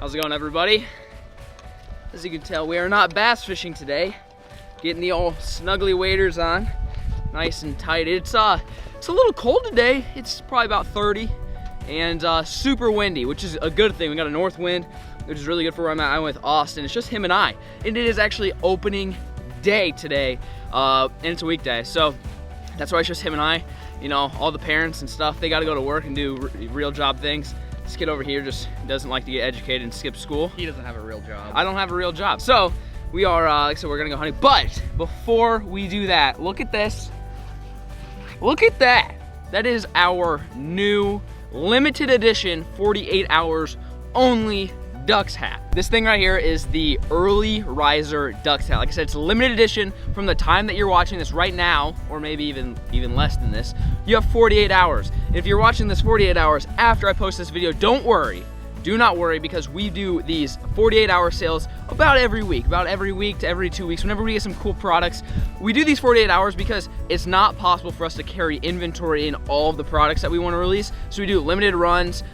How's it going, everybody? As you can tell, we are not bass fishing today. Getting the old snuggly waders on, nice and tight. It's a little cold today. It's probably about 30 and super windy, which is a good thing. We got a north wind, which is really good for where I'm at. I'm with Austin. It's just him and I. And it is actually opening day today, and it's a weekday. So that's why it's just him and I. You know, all the parents and stuff, they gotta go to work and do real job things. This kid over here just doesn't like to get educated and skip school. He doesn't have a real job. I don't have a real job. So we are, like I said, we're gonna go hunting. But before we do that, look at this. Look at that. That is our new limited edition 48 hours only Ducks hat. This thing right here is the early riser Ducks hat. Like I said, it's a limited edition. From the time that you're watching this right now, or maybe even less than this, you have 48 hours. And if you're watching this 48 hours after I post this video, don't worry. Do not worry, because we do these 48-hour sales about every week to every 2 weeks. Whenever we get some cool products, we do these 48 hours because it's not possible for us to carry inventory in all of the products that we want to release. So we do limited runs,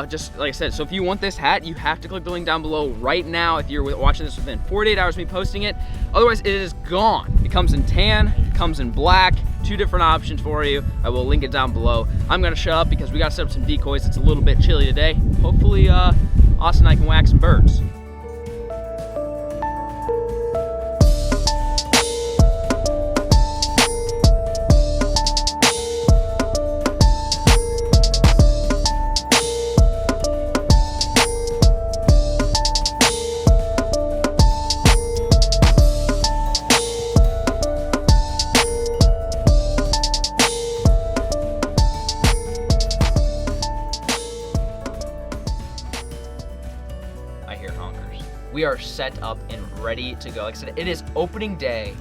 just like I said. So if you want this hat, you have to click the link down below right now if you're watching this within 48 hours of me posting it. Otherwise, it is gone. It comes in tan, it comes in black, 2 different options for you. I will link it down below. I'm gonna shut up because we gotta set up some decoys. It's a little bit chilly today. Hopefully, Austin and I can whack some birds. We are set up and ready to go. Like I said, it is opening day,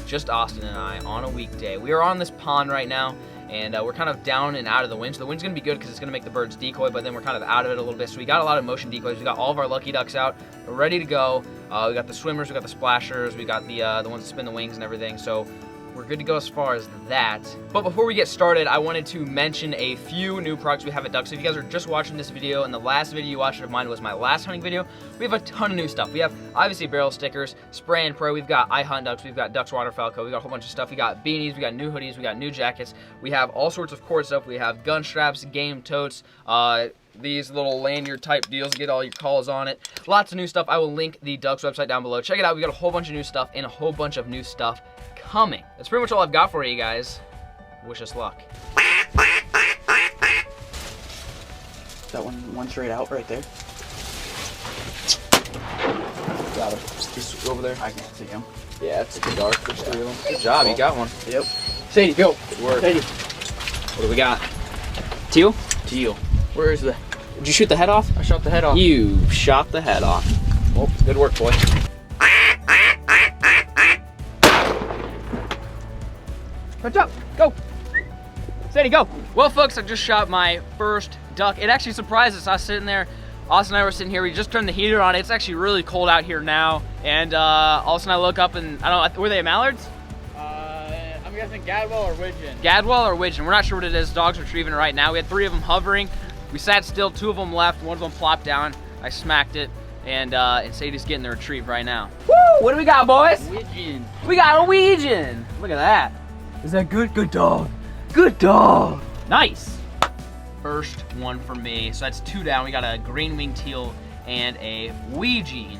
just Austin and I on a weekday. We are on this pond right now, and we're kind of down and out of the wind. So the wind's gonna be good because it's gonna make the birds decoy, but then we're kind of out of it a little bit. So we got a lot of motion decoys. We got all of our lucky ducks out. We're ready to go. We got the swimmers, we got the splashers, we got the ones that spin the wings and everything. So we're good to go as far as that. But before we get started, I wanted to mention a few new products we have at Ducks. If you guys are just watching this video, and the last video you watched of mine was my last hunting video, we have a ton of new stuff. We have obviously barrel stickers, spray and pray. We've got I Hunt Ducks, we've got Ducks Waterfowl Co. We got a whole bunch of stuff. We got beanies, we got new hoodies, we got new jackets. We have all sorts of cord stuff. We have gun straps, game totes, these little lanyard type deals, get all your calls on it. Lots of new stuff. I will link the Ducks website down below. Check it out. We got a whole bunch of new stuff and a whole bunch of new stuff coming. That's pretty much all I've got for you guys. Wish us luck. That one straight out right there. Got him. He's over there. I can't see him. Yeah, it's too dark. There's 3 of them. Good job, you got one. Yep. Sadie, go. Good work. Sadie. What do we got? Teal? Teal. Where is the... Did you shoot the head off? I shot the head off. You shot the head off. Well, good work, boy. Catch up, go. Sadie, go. Well, folks, I just shot my first duck. It actually surprised us. I was sitting there, Austin and I were sitting here. We just turned the heater on. It's actually really cold out here now. And all of a sudden I look up and, I don't know, were they mallards? I'm guessing Gadwall or Widgeon. Gadwall or Widgeon, we're not sure what it is. Dog's retrieving it right now. We had 3 of them hovering. We sat still, 2 of them left, 1 of them plopped down. I smacked it, and Sadie's getting the retrieve right now. Woo! What do we got, boys? Widgeon. We got a Widgeon. Look at that. Is that good? Good dog. Good dog. Nice. First one for me. So that's 2 down. We got a green wing teal and a Widgeon.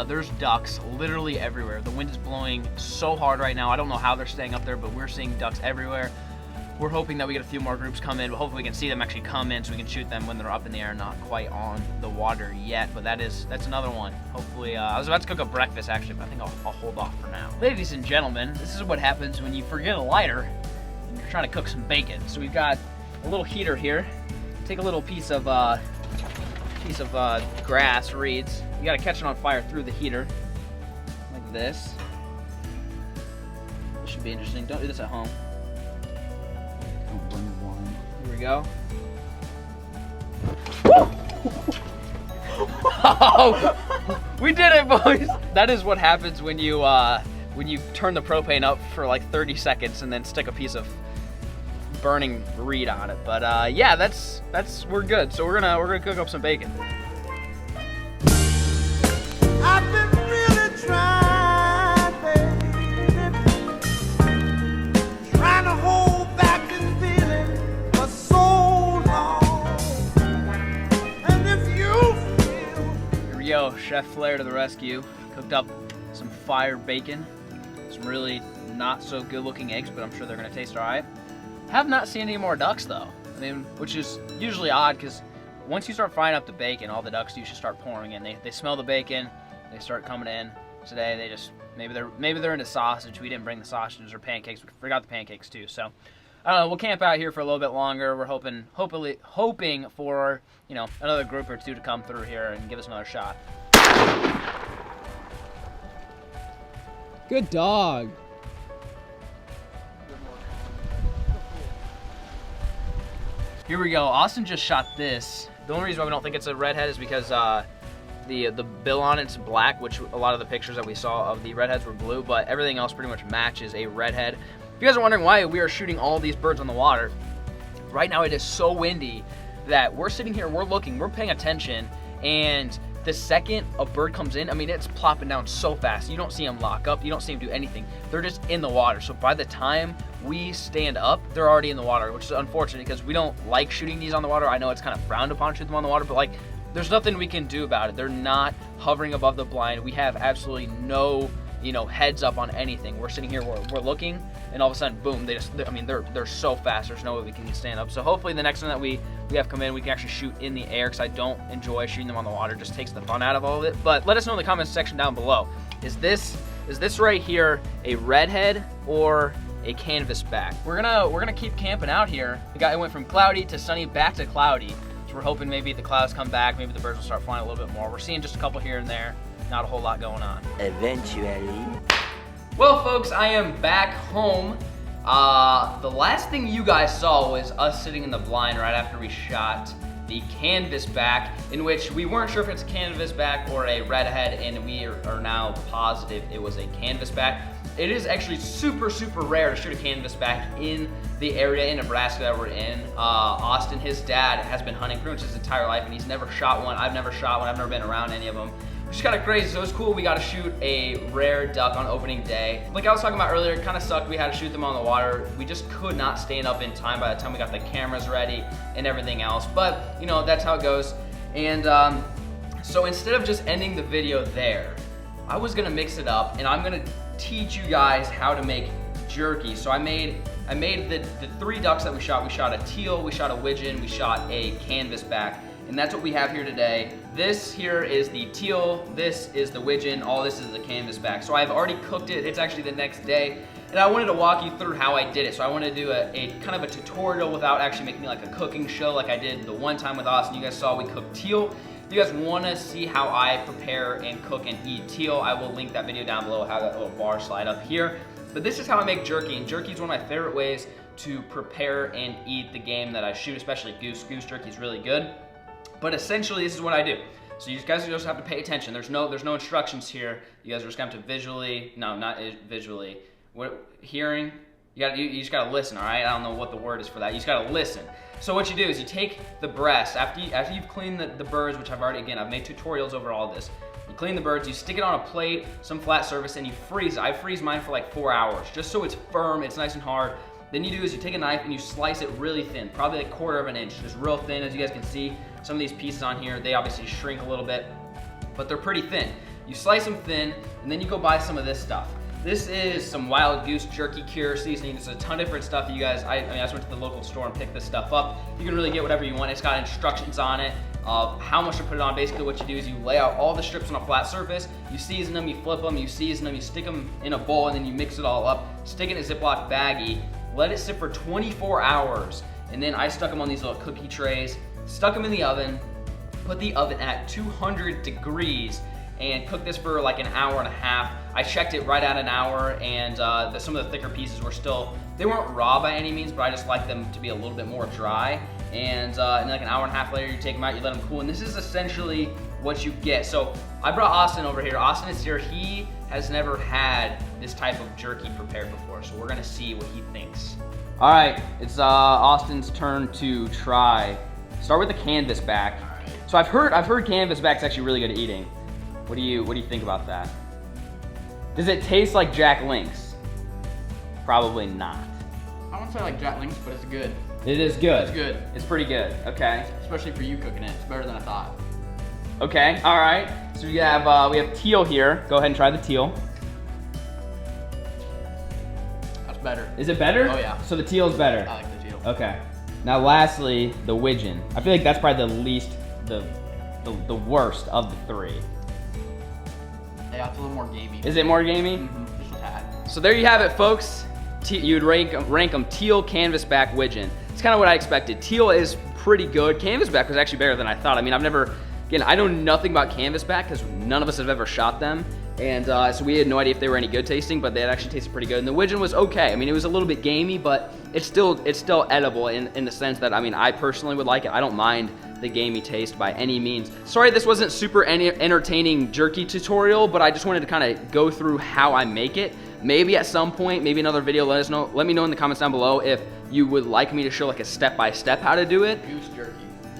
There's ducks literally everywhere. The wind is blowing so hard right now. I don't know how they're staying up there, but we're seeing ducks everywhere. We're hoping that we get a few more groups come in, but hopefully we can see them actually come in so we can shoot them when they're up in the air, not quite on the water yet. But that's another one. Hopefully, I was about to cook up breakfast actually, but I think I'll hold off for now. Ladies and gentlemen, this is what happens when you forget a lighter and you're trying to cook some bacon. So we've got a little heater here. Take a little piece of grass, reeds. You gotta catch it on fire through the heater, like this. This should be interesting. Don't do this at home. Here we go. Oh, we did it, boys. That is what happens when you turn the propane up for like 30 seconds and then stick a piece of burning reed on it. But yeah, we're good. So we're gonna cook up some bacon. Chef Flair to the rescue. Cooked up some fire bacon, some really not so good looking eggs, but I'm sure they're gonna taste all right. Have not seen any more ducks though. I mean, which is usually odd because once you start frying up the bacon, all the ducks usually start pouring in. They smell the bacon, they start coming in. Today they just, maybe they're into sausage. We didn't bring the sausages or pancakes. We forgot the pancakes too. So I don't know, we'll camp out here for a little bit longer. We're hoping for, you know, another group or two to come through here and give us another shot. Good dog. Here we go. Austin just shot this. The only reason why we don't think it's a redhead is because the bill on it's black, which a lot of the pictures that we saw of the redheads were blue, but everything else pretty much matches a redhead. If you guys are wondering why we are shooting all these birds on the water, right now it is so windy that we're sitting here, we're looking, we're paying attention, and the second a bird comes in, I mean, it's plopping down so fast. You don't see them lock up, you don't see them do anything. They're just in the water. So by the time we stand up, they're already in the water, which is unfortunate because we don't like shooting these on the water. I know it's kind of frowned upon to shoot them on the water, but like, there's nothing we can do about it. They're not hovering above the blind. We have absolutely no, you know, heads up on anything. We're sitting here, we're looking, and all of a sudden, boom, they're so fast, there's no way we can stand up. So hopefully the next time that we have come in, we can actually shoot in the air, because I don't enjoy shooting them on the water. It just takes the fun out of all of it. But let us know in the comments section down below. Is this right here a redhead or a canvasback? We're gonna keep camping out here. It went from cloudy to sunny back to cloudy. So we're hoping maybe the clouds come back, maybe the birds will start flying a little bit more. We're seeing just a couple here and there, not a whole lot going on. Eventually. Well, folks, I am back home. The last thing you guys saw was us sitting in the blind right after we shot the canvasback, in which we weren't sure if it's a canvasback or a redhead, and we are now positive it was a canvasback. It is actually super, super rare to shoot a canvasback in the area in Nebraska that we're in. Austin, his dad, has been hunting pretty much his entire life, and he's never shot one. I've never shot one. I've never been around any of them. Which is kind of crazy. So it was cool. We got to shoot a rare duck on opening day. Like I was talking about earlier, it kind of sucked. We had to shoot them on the water. We just could not stand up in time by the time we got the cameras ready and everything else. But, you know, that's how it goes. And so instead of just ending the video there, I was going to mix it up, and I'm going to teach you guys how to make jerky. So I made the 3 ducks that we shot. We shot a teal, we shot a widgeon, we shot a canvasback. And that's what we have here today. This here is the teal, this is the widgeon, all this is the canvasback. So I've already cooked it, it's actually the next day, and I wanted to walk you through how I did it. So I wanted to do a kind of a tutorial without actually making like a cooking show like I did the one time with Austin. You guys saw we cooked teal. If you guys want to see how I prepare and cook and eat teal, I will link that video down below. I have that little bar slide up here. But this is how I make jerky, and jerky is one of my favorite ways to prepare and eat the game that I shoot, especially goose. Goose jerky is really good. But essentially, this is what I do. So you guys just have to pay attention. There's no instructions here. You guys are just gonna have to visually, no, not visually. Hearing, you just gotta listen, all right? I don't know what the word is for that. You just gotta listen. So what you do is you take the breast, after you've cleaned the birds, which I've made tutorials over all this. You clean the birds, you stick it on a plate, some flat surface, and you freeze it. I freeze mine for like 4 hours, just so it's firm, it's nice and hard. Then you do is you take a knife and you slice it really thin, probably like 1/4 of an inch, just real thin. As you guys can see, some of these pieces on here, they obviously shrink a little bit, but they're pretty thin. You slice them thin, and then you go buy some of this stuff. This is some wild goose jerky cure seasoning. There's a ton of different stuff. You guys, I just went to the local store and picked this stuff up. You can really get whatever you want. It's got instructions on it of how much to put it on. Basically what you do is you lay out all the strips on a flat surface, you season them, you flip them, you season them, you stick them in a bowl, and then you mix it all up, stick it in a Ziploc baggie, let it sit for 24 hours, and then I stuck them on these little cookie trays, stuck them in the oven, put the oven at 200 degrees, and cooked this for like 1.5 hours. I checked it right at an hour, and some of the thicker pieces were still, they weren't raw by any means, but I just like them to be a little bit more dry. And like 1.5 hours later, you take them out, you let them cool, and this is essentially what you get. So I brought Austin over here. Austin is here. He has never had this type of jerky prepared before, so we're gonna see what he thinks. All right, it's Austin's turn to try. Start with the canvasback. So I've heard canvasback's actually really good at eating. What do you think about that? Does it taste like Jack Link's? Probably not. I won't say like Jack Link's, but it's good. It is good. It's good. It's pretty good. Okay. Especially for you cooking it. It's better than I thought. Okay. All right. So we have teal here. Go ahead and try the teal. That's better. Is it better? Oh, yeah. So the teal is better. I like the teal. Okay. Now lastly, the widgeon. I feel like that's probably the least, the worst of the three. Yeah, it's a little more gamey. Is it more gamey? Mm-hmm. Just a tad. So there you have it, folks. You'd rank them teal, canvasback, widgeon. It's kind of what I expected. Teal is pretty good. Canvasback was actually better than I thought. I mean, again, I know nothing about canvasback because none of us have ever shot them. And so we had no idea if they were any good tasting, but they actually tasted pretty good. And the widgeon was okay. I mean, it was a little bit gamey, but it's still edible in the sense that, I mean, I personally would like it. I don't mind the gamey taste by any means. Sorry this wasn't super entertaining jerky tutorial, but I just wanted to kind of go through how I make it. Maybe at some point, maybe another video, let me know in the comments down below if you would like me to show like a step-by-step how to do it. Goose jerky.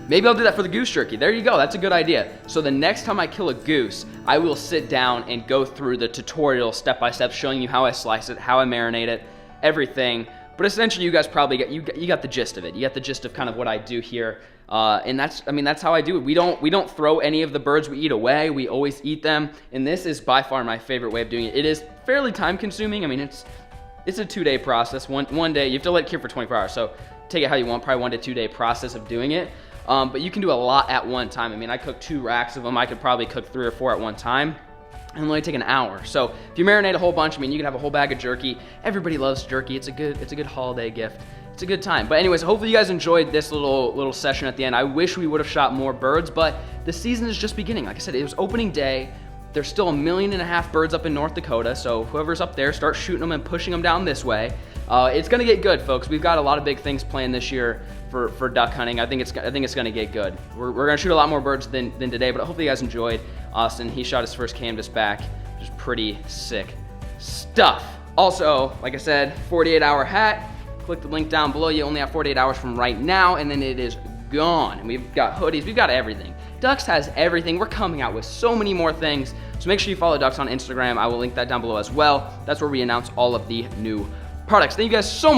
Maybe I'll do that for the goose jerky. There you go, that's a good idea. So the next time I kill a goose, I will sit down and go through the tutorial step-by-step, showing you how I slice it, how I marinate it, everything. But essentially you guys probably you got the gist of it. You got the gist of kind of what I do here. And that's how I do it. We don't throw any of the birds we eat away. We always eat them. And this is by far my favorite way of doing it. It is fairly time consuming. I mean, it's a 2-day process. One day, you have to let it cure for 24 hours. So take it how you want, probably 1 to 2 day process of doing it. But you can do a lot at one time. I mean, I cook 2 racks of them. I could probably cook 3 or 4 at one time. And only take an hour. So if you marinate a whole bunch, I mean, you can have a whole bag of jerky. Everybody loves jerky. It's a good holiday gift. It's a good time. But anyways, hopefully you guys enjoyed this little session at the end. I wish we would have shot more birds, but the season is just beginning. Like I said, it was opening day. There's still 1.5 million birds up in North Dakota, so whoever's up there, start shooting them and pushing them down this way. It's gonna get good, folks. We've got a lot of big things planned this year for duck hunting. I think it's gonna get good. We're gonna shoot a lot more birds than today, but hopefully you guys enjoyed. Austin, he shot his first canvasback, which is pretty sick stuff. Also, like I said, 48-hour hat. Click the link down below. You only have 48 hours from right now, and then it is gone. And we've got hoodies, we've got everything. Ducks has everything. We're coming out with so many more things. So make sure you follow Ducks on Instagram. I will link that down below as well. That's where we announce all of the new products. Thank you guys so much.